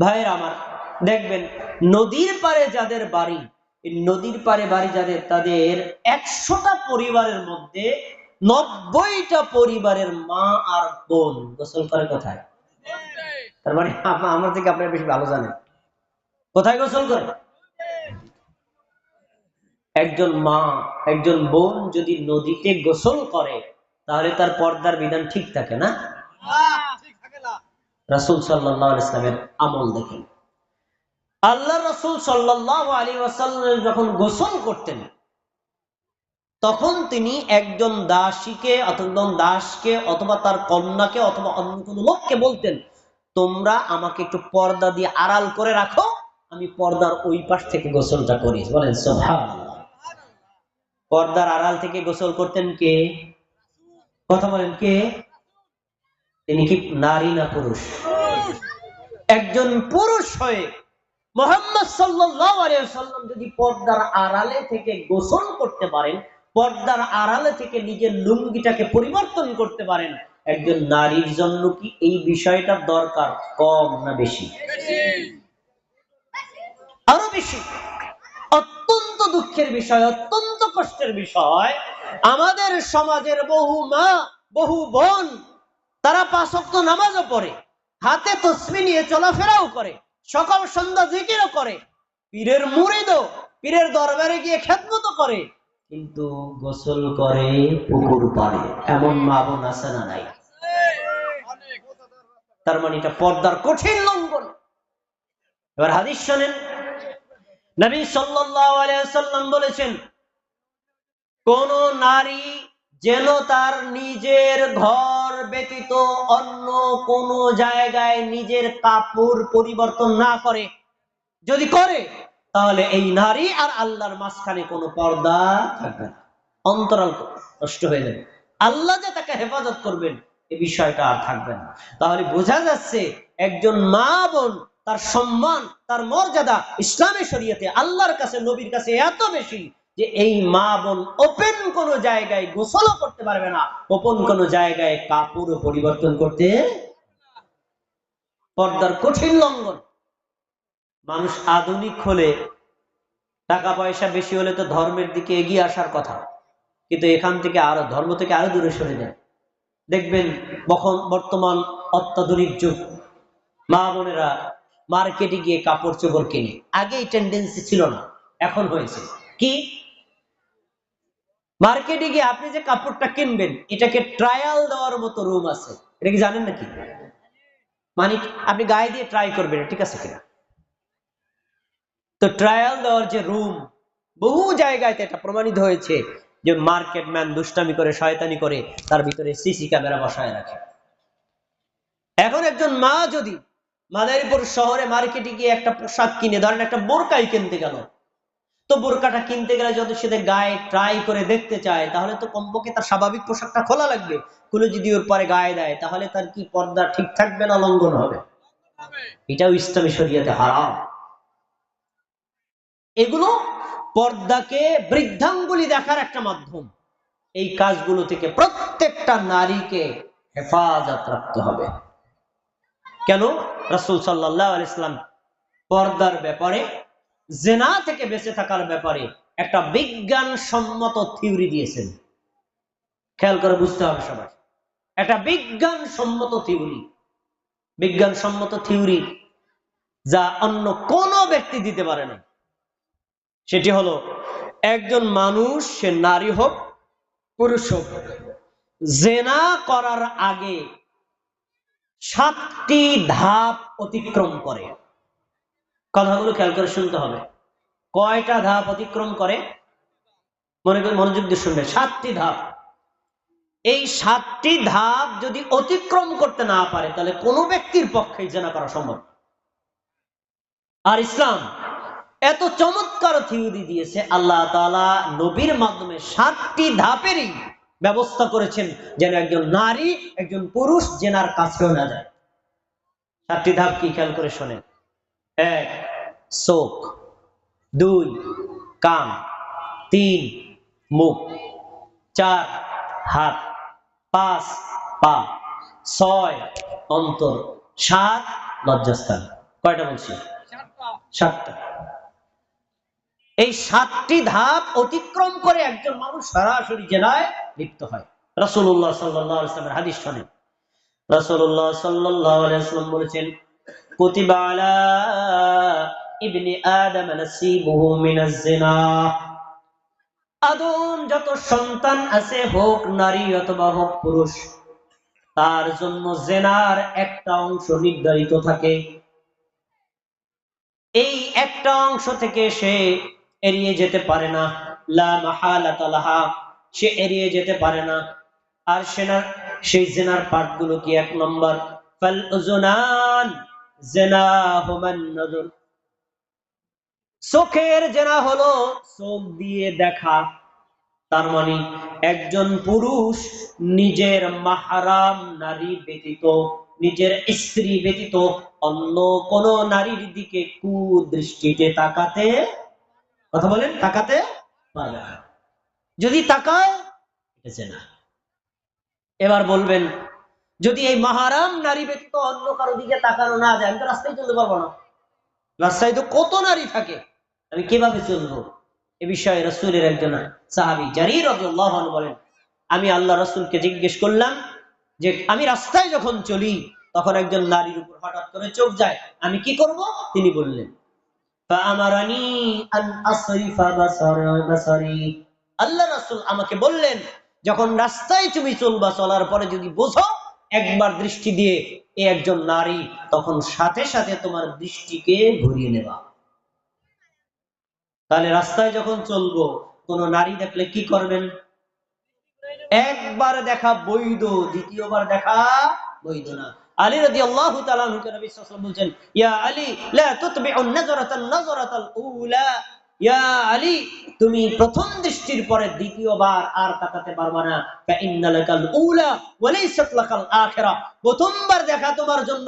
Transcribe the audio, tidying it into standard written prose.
ভাইয়ের আমার, দেখবেন নদীর পারে যাদের বাড়ি, এই নদীর পারে বাড়ি যাদের, তাদের 100টা পরিবারের মধ্যে 90টা পরিবারের মা আর বোন গোসল করে কোথায়? তার মানে আমার থেকে আপনারা বেশি ভালো জানেন কোথায় গোসল করে। একজন মা, একজন বোন যদি নদীতে গোসল করে, তাহলে তার পর্দার বিধান ঠিক থাকে না? রাসূল সাল্লাল্লাহু আলাইহি ওয়াসাল্লামের আমল দেখেন। আল্লাহ রাসূল সাল্লাল্লাহু আলাইহি ওয়াসাল্লাম যখন গোসল করতেন, তখন তিনি একজন দাসকে অথবা তার কন্যাকে অথবা অন্য কোন লোককে বলতেন, তোমরা আমাকে একটু পর্দা দিয়ে আড়াল করে রাখো, আমি পর্দার ওই পাশ থেকে গোসলটা করি। বলেন সুবহানাল্লাহ। পর্দার আড়াল থেকে গোসল করতেন কে? কথা বলেন কে? তিনি কি নারী না পুরুষ? একজন পুরুষ হয়ে মুহাম্মদ সাল্লাল্লাহু আলাইহি ওয়াসাল্লাম যদি পর্দার আড়ালে থেকে গোসল করতে পারেন, পর্দার আড়ালে থেকে নিজের লুঙ্গিটাকে পরিবর্তন করতে পারেন, একজন নারীর জন্য কি এই বিষয়টা দরকার কম না বেশি? আরো বেশি। অত্যন্ত দুঃখের বিষয়, অত্যন্ত কষ্টের বিষয়, আমাদের সমাজের বহু মা, বহু বোন, তারা 5 ওয়াক্ত নামাজও পড়ে, হাতে তাসবিহ নিয়ে চলাফেরাও করে, সকাল সন্ধ্যা জিকিরও করে, পীরের মুরিদও, পীরের দরবারে গিয়ে খেদমতও করে, কিন্তু গোসল করে পুকুর পাড়ে। এমন মা বোন আছে না নাই? তার মানে এটা পর্দার কঠিন লঙ্ঘন। এবার হাদিস শোনেন, নবী সাল্লাল্লাহু আলাইহি ওয়াসাল্লাম বলেছেন, কোন নারী যেন তার নিজের ঘর ব্যতীত অন্য কোন জায়গায় নিজের কাপড় পরিবর্তন না করে। যদি করে, তাহলে এই নারী আর আল্লাহর মাঝখানে কোনো পর্দা থাকবে না, অন্তরাল নষ্ট হয়ে যাবে। আল্লাহ যে তাকে হেফাজত করবেন, এই বিষয়টা আর থাকবে না। তাহলে বোঝা যাচ্ছে একজন মা বোন, তার সম্মান, তার মর্যাদা ইসলামী শরীয়তে, আল্লাহর কাছে, নবীর কাছে এত বেশি যে এই মা বোন ওপেন কোন জায়গায় গোসলও করতে পারবে না, ওপেন কোন জায়গায় কাপড়ও পরিবর্তন করতে। পর্দার কঠিন লঙ্ঘন। মানুষ আধুনিক হলে, টাকা পয়সা বেশি হলে তো ধর্মের দিকে এগিয়ে আসার কথা, কিন্তু এখান থেকে আরো ধর্ম থেকে আরো দূরে সরে যায়। দেখবেন বর্তমান অত্যাধুনিক যুগ, মা বোনেরা মার্কেটে গিয়ে কাপড় চোপড় কিনে। আগে এই টেন্ডেন্সি ছিল না, এখন হয়েছে কি, মার্কেটে গিয়ে আপনি যে কাপড়টা কিনবেন, এটাকে ট্রায়াল দেওয়ার মতো রুম আছে। এটা কি জানেন নাকি? মানে আপনি গায়ে দিয়ে ট্রাই করবেন ঠিক আছে কিনা। তো ট্রায়াল দেওয়ার যে রুম, বহু জায়গায় এটা প্রমাণিত হয়েছে যে মার্কেট ম্যান দুষ্টামি করে, শয়তানি করে, তার ভিতরে সিসি ক্যামেরা বসায় রাখে। এখন একজন মা যদি মাদারীপুর শহরে মার্কেটে গিয়ে একটা পোশাক কিনে, ধরেন একটা বোরকাই কিনতে গেল, তো বোরকাটা কিনতে গেলে যদি সে গায়ে ট্রাই করে দেখতে চায়, তাহলে তো কমপক্ষে তার স্বাভাবিক পোশাকটা খোলা লাগবে। খুলে যদি ওর পরে গায়ে দেয়, তাহলে তার কি পর্দা ঠিক থাকবে না লঙ্ঘন হবে? এটাও ইসলামী শরীয়তে হারাম। এগুলো পর্দাকে বৃদ্ধাঙ্গুলি দেখার একটা মাধ্যম। এই কাজগুলো থেকে প্রত্যেকটা নারীকে হেফাজত রাখতে হবে। কেন? রাসূল সাল্লাল্লাহু আলাইহি ওয়াসাল্লাম পর্দার ব্যাপারে, জিনা থেকে বেঁচে থাকার ব্যাপারে একটা বিজ্ঞানসম্মত থিওরি দিয়েছেন। খেয়াল করে বুঝতে হবে সবাই, একটা বিজ্ঞানসম্মত থিওরি যা অন্য কোন ব্যক্তি দিতে পারে না। সেটি হলো, একজন মানুষ, সে নারী হোক পুরুষ হোক, জিনা করার আগে 7টি ধাপ অতিক্রম করে। কথাগুলো খেয়াল করে শুনতে হবে। কয়টা ধাপ অতিক্রম করে? মনোযোগ দিয়ে শুনবে। 7টি ধাপ। এই 7টি ধাপ যদি অতিক্রম করতে না পারে, তাহলে কোনো ব্যক্তির পক্ষে জিনা করা সম্ভব। আর ইসলাম এত চমৎকার থিওরি দিয়েছে, আল্লাহ তাআলা নবীর মাধ্যমে 7টি ধাপেরই ব্যবস্থা করেছেন, যেন একজন নারী, একজন পুরুষ জিনার কাছেও না যায়। 7টি ধাপ কি? খেয়াল করে শোনেন। 1, চোখ। 2, কান। 3, মুখ। 4, হাত। 5, পা। 6, অন্তর। 7, লজ্জাস্থান। কয়টা বলছি? 7টা। এই 7টি ধাপ অতিক্রম করে একজন মানুষ সরাসরি জেনায় লিপ্ত হয়। রাসূলুল্লাহ সাল্লাল্লাহু আলাইহি ওয়াসাল্লামের হাদিস শুনেন। রাসূলুল্লাহ সাল্লাল্লাহু আলাইহি ওয়াসাল্লাম বলেছেন, কুতিবা আলা ইবনি আদম নাসিবুহু মিনাজ জিনা। আদম যত সন্তান আছে, হোক নারী অথবা হোক পুরুষ, তার জন্য জিনার একটা অংশ নির্ধারিত থাকে। এই একটা অংশ থেকে সে এড়িয়ে যেতে পারে না, লা মাহালাতা লাহা, সে এড়িয়ে যেতে পারে না। আর সেই জিনার পাঠগুলো কি? 1 নম্বর, ফাল উযুনান জিনাহুমান নজর, চোখের জিনা হলো চোখ দিয়ে দেখা। তার মানে একজন পুরুষ নিজের মাহরাম নারী ব্যতীত, নিজের স্ত্রী ব্যতীত অন্য কোন নারীর দিকে কুদৃষ্টিতে তাকাতে, কথা বলেন, তাকাতে পারবে না। যদি তাকায়, এটা জিনা। এবার বলবেন, যদি এই মাহরাম নারী ব্যতীত অন্য কারো দিকে তাকানো না যায়, আমি তো রাস্তায় চলতে পারবো না। রাস্তায় তো কত নারী থাকে, আমি কিভাবে চলবো? এ বিষয়ে রাসূলের একজন সাহাবী জারীর রাদিয়াল্লাহু আনহু বলেন, আমি আল্লাহ রাসূলকে জিজ্ঞেস করলাম যে আমি রাস্তায় যখন চলি তখন একজন নারীর উপর হঠাৎ করে চোখ যায়, আমি কি করব? তিনি বললেন, ফাআমারানি আন আসরিফা বাসারি, আল্লাহ রাসূল আমাকে বললেন, যখন রাস্তায় তুমি চলবা, চলার পরে যদি বোঝো একবার দৃষ্টি দিয়ে এ একজন নারী, তখন সাথে সাথে তোমার দৃষ্টিকে ঘুরিয়ে নেবা। তাহলে রাস্তায় যখন চলবো, কোন নারী দেখলে কি করবেন? একবার দেখা বৈধ, দ্বিতীয়বার দেখা বৈধ না। আলী রাদিয়াল্লাহু তাআলা আনহু নবী সাল্লাল্লাহু আলাইহি ওয়াসাল্লাম বলেন, ইয়া আলী লা তুতবিউন নাযরাতান নাযরাতাল উলা, ইয়া আলী তুমি প্রথম দৃষ্টির পরে দ্বিতীয়বার আর তাকাতে পারবে না। ফা ইন্নালাকাল উলা ওয়া লাইসাত লাকাল আখিরা, প্রথমবার দেখা তোমার জন্য